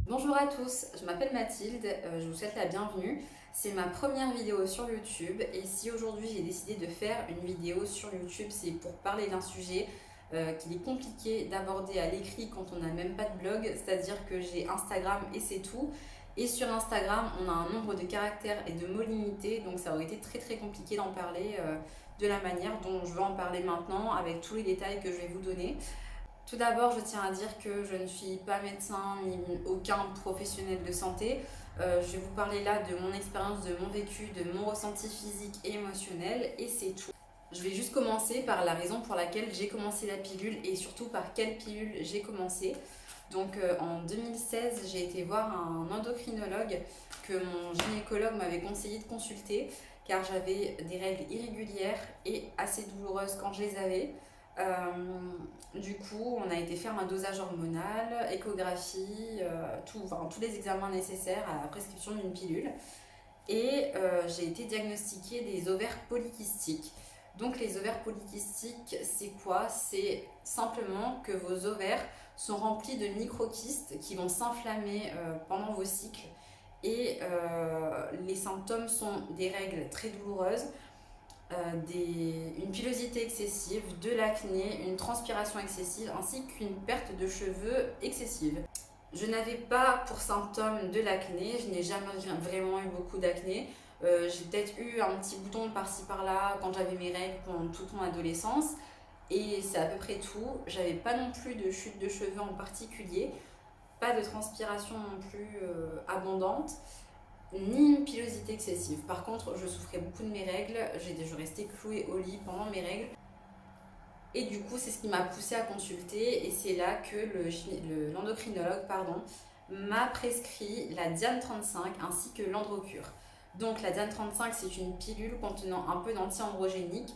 Bonjour à tous, je m'appelle Mathilde, je vous souhaite la bienvenue. C'est ma première vidéo sur YouTube et si aujourd'hui j'ai décidé de faire une vidéo sur YouTube, c'est pour parler d'un sujet qu'il est compliqué d'aborder à l'écrit quand on n'a même pas de blog, c'est-à-dire que j'ai Instagram et c'est tout. Et sur Instagram, on a un nombre de caractères et de mots limités, donc ça aurait été très compliqué d'en parler de la manière dont je vais en parler maintenant, avec tous les détails que je vais vous donner. Tout d'abord, je tiens à dire que je ne suis pas médecin ni aucun professionnel de santé. Je vais vous parler là de mon expérience, de mon vécu, de mon ressenti physique et émotionnel et c'est tout. Je vais juste commencer par la raison pour laquelle j'ai commencé la pilule et surtout par quelle pilule j'ai commencé. Donc en 2016, j'ai été voir un endocrinologue que mon gynécologue m'avait conseillé de consulter car j'avais des règles irrégulières et assez douloureuses quand je les avais. Du coup, on a été faire un dosage hormonal, échographie, tous les examens nécessaires à la prescription d'une pilule. Et j'ai été diagnostiquée des ovaires polykystiques. Donc les ovaires polykystiques, c'est quoi? C'est simplement que vos ovaires sont remplis de microkystes qui vont s'inflammer pendant vos cycles. Et les symptômes sont des règles très douloureuses, une pilosité excessive, de l'acné, une transpiration excessive ainsi qu'une perte de cheveux excessive. Je n'avais pas pour symptôme de l'acné, je n'ai jamais vraiment eu beaucoup d'acné. J'ai peut-être eu un petit bouton par-ci par-là quand j'avais mes règles pendant toute mon adolescence et c'est à peu près tout. J'avais pas non plus de chute de cheveux en particulier, pas de transpiration non plus abondante ni une pilosité excessive. Par contre, je souffrais beaucoup de mes règles, je restais clouée au lit pendant mes règles. Et du coup, c'est ce qui m'a poussée à consulter et c'est là que l'endocrinologue m'a prescrit la Diane 35 ainsi que l'Androcur. Donc la Diane 35, c'est une pilule contenant un peu d'anti-androgénique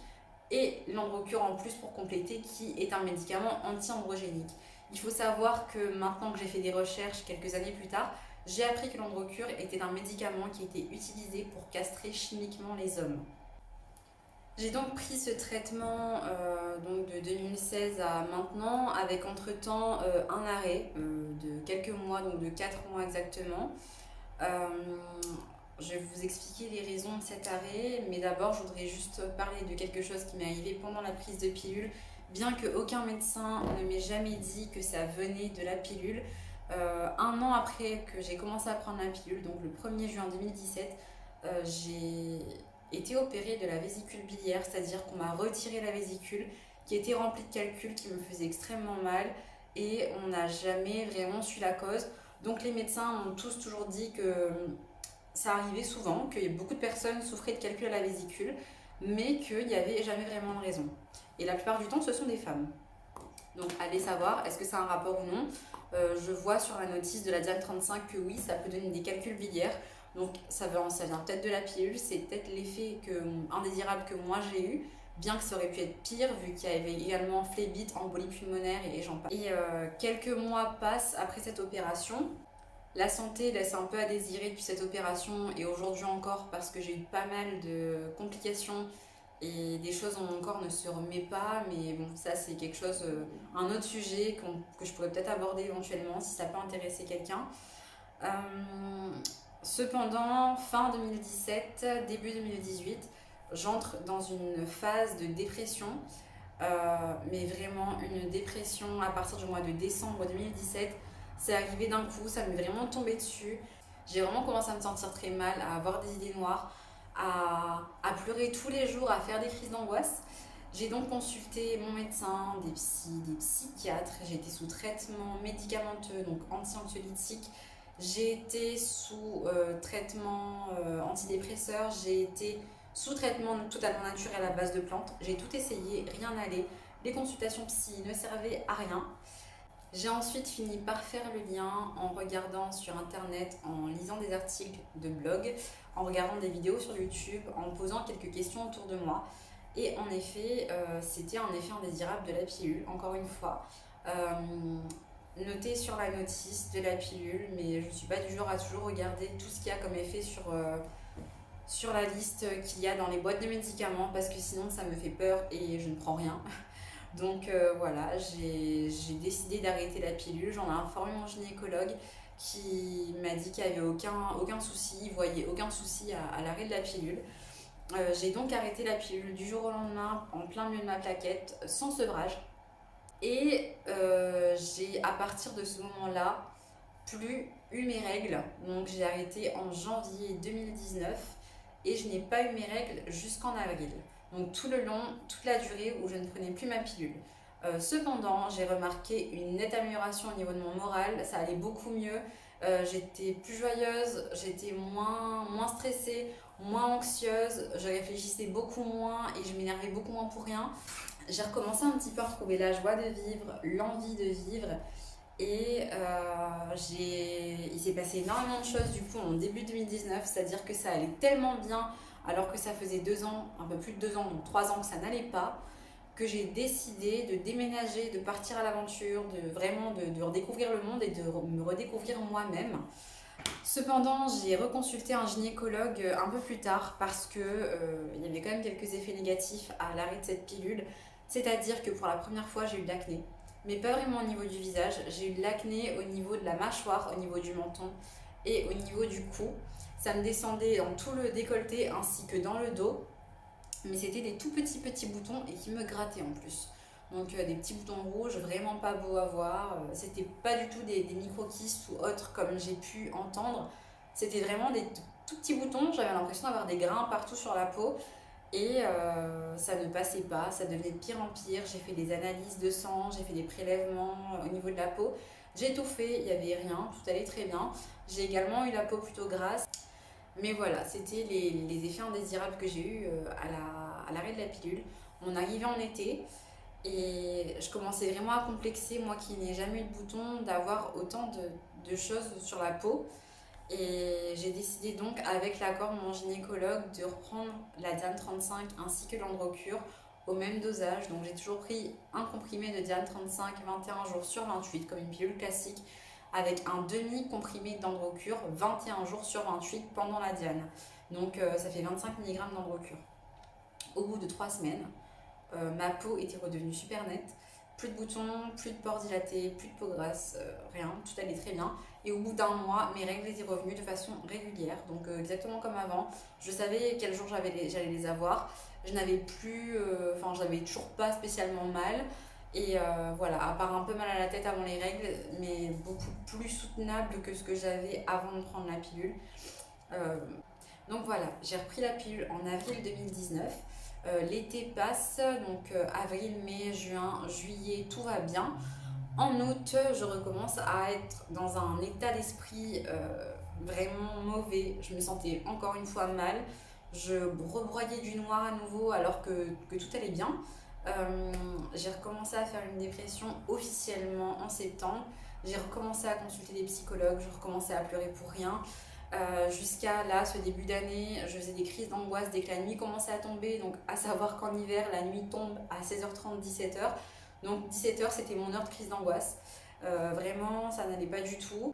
et l'Androcur en plus pour compléter qui est un médicament anti-androgénique. Il faut savoir que maintenant que j'ai fait des recherches quelques années plus tard, j'ai appris que l'Androcur était un médicament qui était utilisé pour castrer chimiquement les hommes. J'ai donc pris ce traitement donc de 2016 à maintenant, avec entre-temps un arrêt de quelques mois, donc de 4 mois exactement. Euh, je vais vous expliquer les raisons de cet arrêt, mais d'abord je voudrais juste parler de quelque chose qui m'est arrivé pendant la prise de pilule, bien qu'aucun médecin ne m'ait jamais dit que ça venait de la pilule. Un an après que j'ai commencé à prendre la pilule, donc le 1er juin 2017, j'ai été opérée de la vésicule biliaire, c'est-à-dire qu'on m'a retiré la vésicule qui était remplie de calculs qui me faisaient extrêmement mal et on n'a jamais vraiment su la cause. Donc les médecins m'ont tous toujours dit que ça arrivait souvent, que beaucoup de personnes souffraient de calculs à la vésicule, mais qu'il n'y avait jamais vraiment de raison. Et la plupart du temps, ce sont des femmes. Donc allez savoir, est-ce que ça a un rapport ou non. Je vois sur la notice de la Diane 35 que oui, ça peut donner des calculs biliaires. Donc ça vient peut-être de la pilule, c'est peut-être l'effet indésirable que moi j'ai eu, bien que ça aurait pu être pire vu qu'il y avait également phlébite, embolie pulmonaire et j'en passe. Et quelques mois passent après cette opération. La santé laisse un peu à désirer depuis cette opération et aujourd'hui encore parce que j'ai eu pas mal de complications et des choses dont mon corps ne se remet pas, mais bon, ça c'est quelque chose, un autre sujet que je pourrais peut-être aborder éventuellement si ça peut intéresser quelqu'un. Euh, Cependant, fin 2017, début 2018, j'entre dans une phase de dépression, mais vraiment une dépression à partir du mois de décembre 2017. C'est arrivé d'un coup, ça m'est vraiment tombé dessus. J'ai vraiment commencé à me sentir très mal, à avoir des idées noires, à pleurer tous les jours, à faire des crises d'angoisse. J'ai donc consulté mon médecin, des psychiatres, j'ai été sous traitement médicamenteux, donc anti-anxiolytique, j'ai été sous traitement antidépresseur, j'ai été sous traitement totalement naturel à base de plantes. J'ai tout essayé, rien n'allait. Les consultations psy ne servaient à rien. J'ai ensuite fini par faire le lien en regardant sur internet, en lisant des articles de blog, en regardant des vidéos sur YouTube, en posant quelques questions autour de moi. Et en effet, c'était un effet indésirable de la pilule, encore une fois. Noté sur la notice de la pilule, mais je ne suis pas du genre à toujours regarder tout ce qu'il y a comme effet sur la liste qu'il y a dans les boîtes de médicaments parce que sinon ça me fait peur et je ne prends rien. Donc voilà, j'ai décidé d'arrêter la pilule, j'en ai informé mon gynécologue qui m'a dit qu'il n'y avait aucun souci, il voyait aucun souci à l'arrêt de la pilule. J'ai donc arrêté la pilule du jour au lendemain, en plein milieu de ma plaquette, sans sevrage. Et j'ai, à partir de ce moment-là, plus eu mes règles. Donc j'ai arrêté en janvier 2019 et je n'ai pas eu mes règles jusqu'en avril. Donc tout le long, toute la durée où je ne prenais plus ma pilule. Cependant, j'ai remarqué une nette amélioration au niveau de mon moral, ça allait beaucoup mieux. J'étais plus joyeuse, j'étais moins stressée, moins anxieuse, je réfléchissais beaucoup moins et je m'énervais beaucoup moins pour rien. J'ai recommencé un petit peu à retrouver la joie de vivre, l'envie de vivre. Et il s'est passé énormément de choses du coup en début 2019, c'est-à-dire que ça allait tellement bien alors que ça faisait 2 ans, un peu plus de 2 ans, donc 3 ans que ça n'allait pas, que j'ai décidé de déménager, de partir à l'aventure, de redécouvrir le monde et de me redécouvrir moi-même. Cependant, j'ai reconsulté un gynécologue un peu plus tard parce que il y avait quand même quelques effets négatifs à l'arrêt de cette pilule. C'est-à-dire que pour la première fois, j'ai eu de l'acné. Mais pas vraiment au niveau du visage. J'ai eu de l'acné au niveau de la mâchoire, au niveau du menton et au niveau du cou. Ça me descendait dans tout le décolleté ainsi que dans le dos. Mais c'était des tout petits boutons et qui me grattaient en plus. Donc des petits boutons rouges, vraiment pas beaux à voir. C'était pas du tout des micro-kystes ou autres comme j'ai pu entendre. C'était vraiment des tout petits boutons. J'avais l'impression d'avoir des grains partout sur la peau. Et ça ne passait pas, ça devenait de pire en pire. J'ai fait des analyses de sang, j'ai fait des prélèvements au niveau de la peau. J'ai tout fait, il n'y avait rien, tout allait très bien. J'ai également eu la peau plutôt grasse. Mais voilà, c'était les effets indésirables que j'ai eus à l'arrêt de la pilule. On arrivait en été et je commençais vraiment à complexer, moi qui n'ai jamais eu de boutons, d'avoir autant de choses sur la peau. Et j'ai décidé donc, avec l'accord de mon gynécologue, de reprendre la Diane 35 ainsi que l'Androcur au même dosage. Donc j'ai toujours pris un comprimé de Diane 35 21 jours sur 28 comme une pilule classique, avec un demi-comprimé d'Androcur 21 jours sur 28 pendant la Diane. Donc ça fait 25 mg d'Androcur. Au bout de 3 semaines, ma peau était redevenue super nette. Plus de boutons, plus de pores dilatés, plus de peau grasse, rien, tout allait très bien. Et au bout d'un mois, mes règles étaient revenues de façon régulière, donc exactement comme avant. Je savais quel jour j'allais les avoir. Je n'avais plus, j'avais toujours pas spécialement mal. Et voilà, à part un peu mal à la tête avant les règles, mais beaucoup plus soutenable que ce que j'avais avant de prendre la pilule. Euh, donc voilà, j'ai repris la pilule en avril 2019. L'été passe, donc avril, mai, juin, juillet, tout va bien. En août, je recommence à être dans un état d'esprit vraiment mauvais. Je me sentais encore une fois mal. Je rebroyais du noir à nouveau alors que tout allait bien. J'ai recommencé à faire une dépression officiellement en septembre. J'ai recommencé à consulter des psychologues, je recommençais à pleurer pour rien. Jusqu'à là, ce début d'année, je faisais des crises d'angoisse dès que la nuit commençait à tomber. Donc, à savoir qu'en hiver, la nuit tombe à 16h30, 17h. Donc, 17h, c'était mon heure de crise d'angoisse. Vraiment, ça n'allait pas du tout.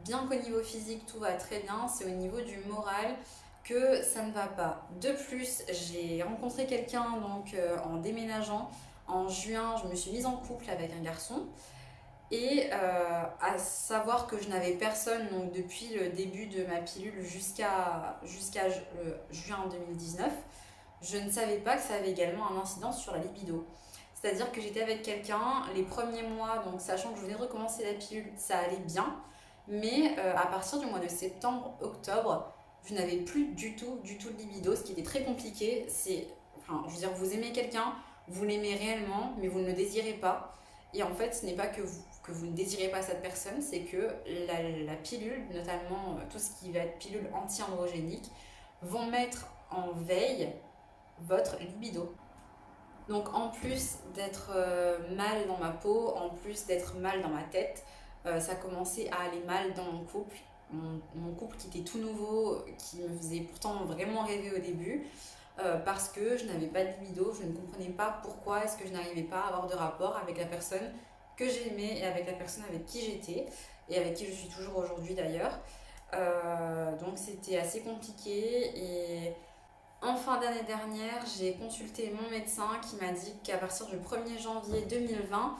Bien qu'au niveau physique, tout va très bien, c'est au niveau du moral que ça ne va pas. De plus, j'ai rencontré quelqu'un donc en déménageant. En juin, je me suis mise en couple avec un garçon. Et à savoir que je n'avais personne donc depuis le début de ma pilule jusqu'à juin 2019, je ne savais pas que ça avait également un incidence sur la libido. C'est-à-dire que j'étais avec quelqu'un, les premiers mois, donc sachant que je venais de recommencer la pilule, ça allait bien. Mais à partir du mois de septembre-octobre, je n'avais plus du tout de libido, ce qui était très compliqué. Je veux dire, vous aimez quelqu'un, vous l'aimez réellement, mais vous ne le désirez pas. Et en fait, ce n'est pas que vous ne désirez pas cette personne, c'est que la pilule, notamment tout ce qui va être pilule anti-androgénique, vont mettre en veille votre libido. Donc en plus d'être mal dans ma peau, en plus d'être mal dans ma tête, ça commençait à aller mal dans mon couple. Mon couple qui était tout nouveau, qui me faisait pourtant vraiment rêver au début, parce que je n'avais pas de libido, je ne comprenais pas pourquoi est-ce que je n'arrivais pas à avoir de rapport avec la personne que j'aimais et avec la personne avec qui j'étais, et avec qui je suis toujours aujourd'hui d'ailleurs. Donc c'était assez compliqué et en fin d'année dernière, j'ai consulté mon médecin qui m'a dit qu'à partir du 1er janvier 2020,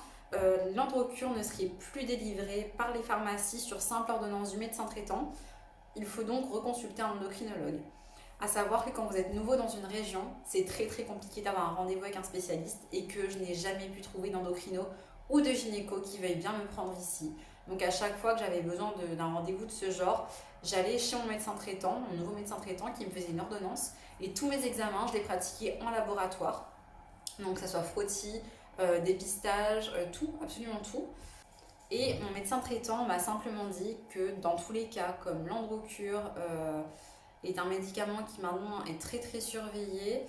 l'Androcur ne serait plus délivré par les pharmacies sur simple ordonnance du médecin traitant. Il faut donc reconsulter un endocrinologue. À savoir que quand vous êtes nouveau dans une région, c'est très compliqué d'avoir un rendez-vous avec un spécialiste et que je n'ai jamais pu trouver d'endocrino ou de gynéco qui veuille bien me prendre ici. Donc à chaque fois que j'avais besoin d'un rendez-vous de ce genre, j'allais chez mon médecin traitant, mon nouveau médecin traitant qui me faisait une ordonnance et tous mes examens, je les pratiquais en laboratoire. Donc que ça soit frottis, dépistage, tout, absolument tout. Et mon médecin traitant m'a simplement dit que dans tous les cas, comme l'Androcur est un médicament qui maintenant est très surveillé,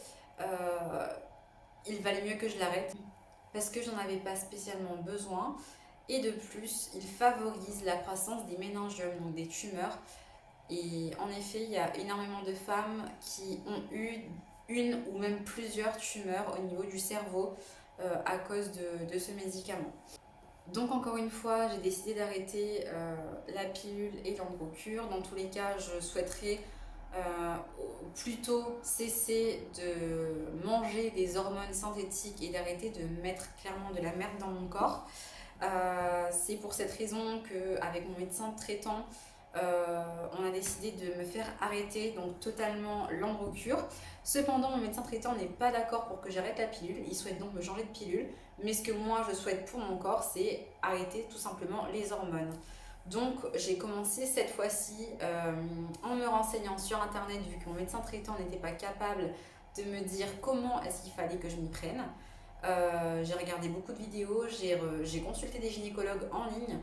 il valait mieux que je l'arrête parce que j'en avais pas spécialement besoin. Et de plus, il favorise la croissance des méningiomes, donc des tumeurs. Et en effet, il y a énormément de femmes qui ont eu une ou même plusieurs tumeurs au niveau du cerveau à cause de ce médicament. Donc encore une fois, j'ai décidé d'arrêter la pilule et l'Androcur. Dans tous les cas, je souhaiterais plutôt cesser de manger des hormones synthétiques et d'arrêter de mettre clairement de la merde dans mon corps. C'est pour cette raison qu'avec mon médecin traitant, on a décidé de me faire arrêter donc totalement l'Androcur. Cependant, mon médecin traitant n'est pas d'accord pour que j'arrête la pilule. Il souhaite donc me changer de pilule. Mais ce que moi je souhaite pour mon corps, c'est arrêter tout simplement les hormones. Donc j'ai commencé cette fois-ci en me renseignant sur internet, vu que mon médecin traitant n'était pas capable de me dire comment est-ce qu'il fallait que je m'y prenne. J'ai regardé beaucoup de vidéos, j'ai consulté des gynécologues en ligne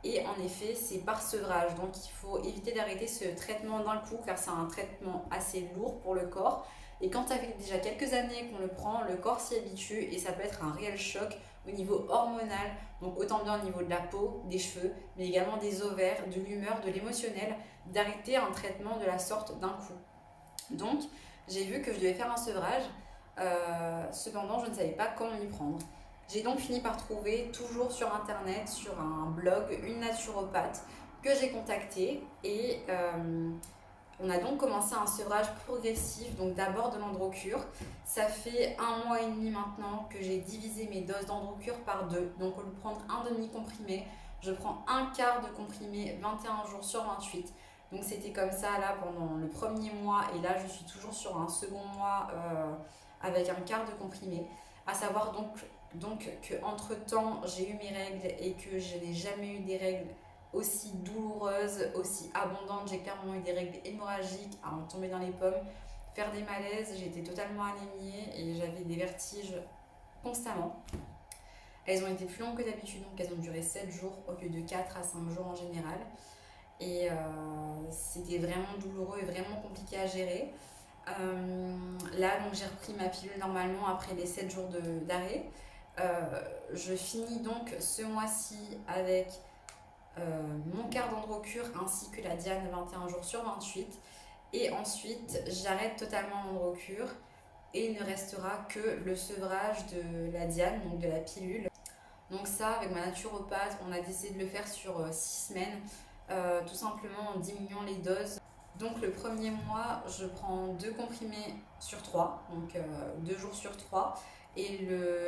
et en effet c'est par sevrage. Donc il faut éviter d'arrêter ce traitement d'un coup car c'est un traitement assez lourd pour le corps. Et quand ça fait déjà quelques années qu'on le prend, le corps s'y habitue et ça peut être un réel choc au niveau hormonal, donc autant bien au niveau de la peau, des cheveux, mais également des ovaires, de l'humeur, de l'émotionnel, d'arrêter un traitement de la sorte d'un coup. Donc j'ai vu que je devais faire un sevrage, cependant je ne savais pas comment m'y prendre. J'ai donc fini par trouver, toujours sur internet, sur un blog, une naturopathe que j'ai contactée et on a donc commencé un sevrage progressif, donc d'abord de l'Androcur. Ça fait 1 mois et demi maintenant que j'ai divisé mes doses d'Androcur par 2. Donc au lieu de prendre un demi-comprimé, je prends un quart de comprimé 21 jours sur 28. Donc c'était comme ça là pendant le premier mois et là je suis toujours sur un second mois avec un quart de comprimé. À savoir donc qu'entre temps j'ai eu mes règles et que je n'ai jamais eu des règles aussi douloureuse, aussi abondante. J'ai clairement eu des règles hémorragiques, à en tomber dans les pommes, faire des malaises, j'étais totalement anémiée et j'avais des vertiges constamment. Elles ont été plus longues que d'habitude, donc elles ont duré 7 jours au lieu de 4 à 5 jours en général. Et c'était vraiment douloureux et vraiment compliqué à gérer. Là, donc j'ai repris ma pilule normalement après les 7 jours d'arrêt. Je finis donc ce mois-ci avec mon quart d'Androcur ainsi que la Diane 21 jours sur 28 et ensuite j'arrête totalement l'Androcur et il ne restera que le sevrage de la Diane, donc de la pilule. Donc ça, avec ma naturopathe, on a décidé de le faire sur 6 semaines, tout simplement en diminuant les doses. Donc le premier mois, je prends 2 comprimés sur 3, donc 2 jours sur 3. Et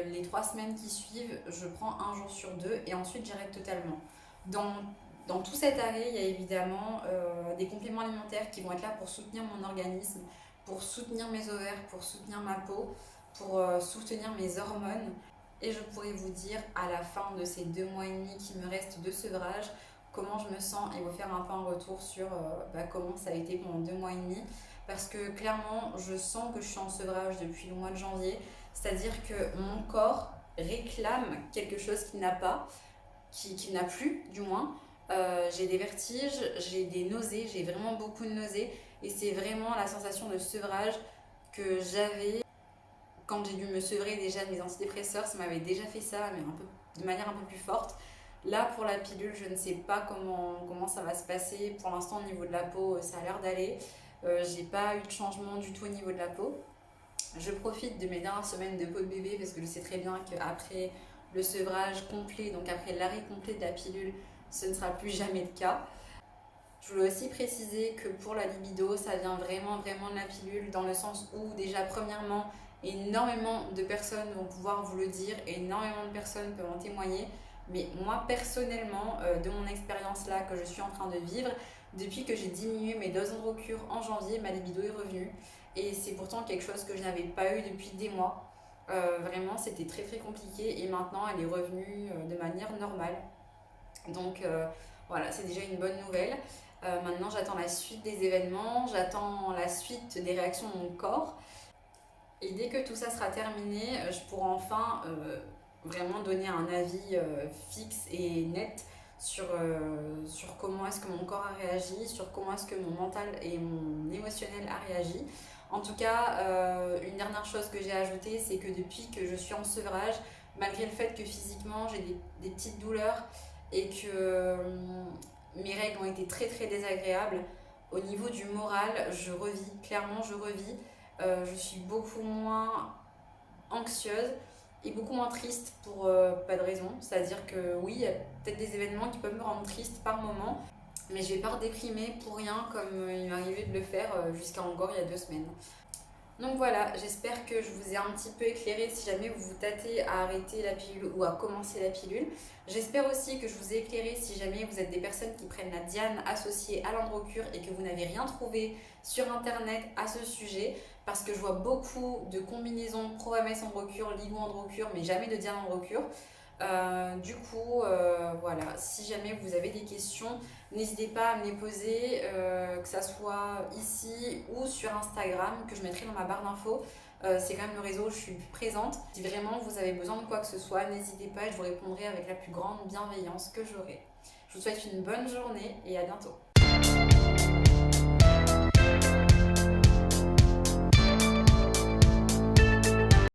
les 3 semaines qui suivent, je prends 1 jour sur 2 et ensuite j'arrête totalement. Dans tout cet arrêt, il y a évidemment des compléments alimentaires qui vont être là pour soutenir mon organisme, pour soutenir mes ovaires, pour soutenir ma peau, pour soutenir mes hormones. Et je pourrais vous dire à la fin de ces 2 mois et demi qui me restent de sevrage, comment je me sens et vous faire un peu un retour sur comment ça a été pendant 2 mois et demi. Parce que clairement, je sens que je suis en sevrage depuis le mois de janvier. C'est-à-dire que mon corps réclame quelque chose qu'il n'a pas, qu'il n'a plus du moins. J'ai des vertiges, j'ai des nausées, j'ai vraiment beaucoup de nausées. Et c'est vraiment la sensation de sevrage que j'avais quand j'ai dû me sevrer déjà de mes antidépresseurs. Ça m'avait déjà fait ça, mais de manière un peu plus forte. Là, pour la pilule, je ne sais pas comment ça va se passer. Pour l'instant, au niveau de la peau, ça a l'air d'aller. J'ai pas eu de changement du tout au niveau de la peau. Je profite de mes dernières semaines de peau de bébé parce que je sais très bien qu'après le sevrage complet, donc après l'arrêt complet de la pilule, ce ne sera plus jamais le cas. Je voulais aussi préciser que pour la libido, ça vient vraiment de la pilule, dans le sens où déjà premièrement, énormément de personnes vont pouvoir vous le dire, énormément de personnes peuvent en témoigner. Mais moi personnellement, de mon expérience là que je suis en train de vivre, depuis que j'ai diminué mes doses Androcur en janvier, ma libido est revenue. Et c'est pourtant quelque chose que je n'avais pas eu depuis des mois. Vraiment, c'était très très compliqué et maintenant elle est revenue de manière normale. Donc voilà, c'est déjà une bonne nouvelle. Maintenant, j'attends la suite des événements, j'attends la suite des réactions de mon corps. Et dès que tout ça sera terminé, je pourrai enfin vraiment donner un avis fixe et net sur comment est-ce que mon corps a réagi, sur comment est-ce que mon mental et mon émotionnel a réagi. En tout cas, une dernière chose que j'ai ajoutée, c'est que depuis que je suis en sevrage, malgré le fait que physiquement j'ai des petites douleurs et que mes règles ont été très très désagréables, au niveau du moral, je revis, clairement je revis. Je suis beaucoup moins anxieuse et beaucoup moins triste pour pas de raison. C'est-à-dire que oui, il y a peut-être des événements qui peuvent me rendre triste par moment, mais je vais pas déprimer pour rien comme il m'est arrivé de le faire jusqu'à encore il y a 2 semaines. Donc voilà, j'espère que je vous ai un petit peu éclairé si jamais vous vous tâtez à arrêter la pilule ou à commencer la pilule. J'espère aussi que je vous ai éclairé si jamais vous êtes des personnes qui prennent la Diane associée à l'Androcur et que vous n'avez rien trouvé sur internet à ce sujet, parce que je vois beaucoup de combinaisons Pro-MS Androcur, Ligo Androcur, mais jamais de Diane Androcur. Voilà, si jamais vous avez des questions, n'hésitez pas à me les poser, que ça soit ici ou sur Instagram, que je mettrai dans ma barre d'infos. C'est quand même le réseau où je suis présente. Si vraiment vous avez besoin de quoi que ce soit, n'hésitez pas, je vous répondrai avec la plus grande bienveillance que j'aurai. Je vous souhaite une bonne journée et à bientôt.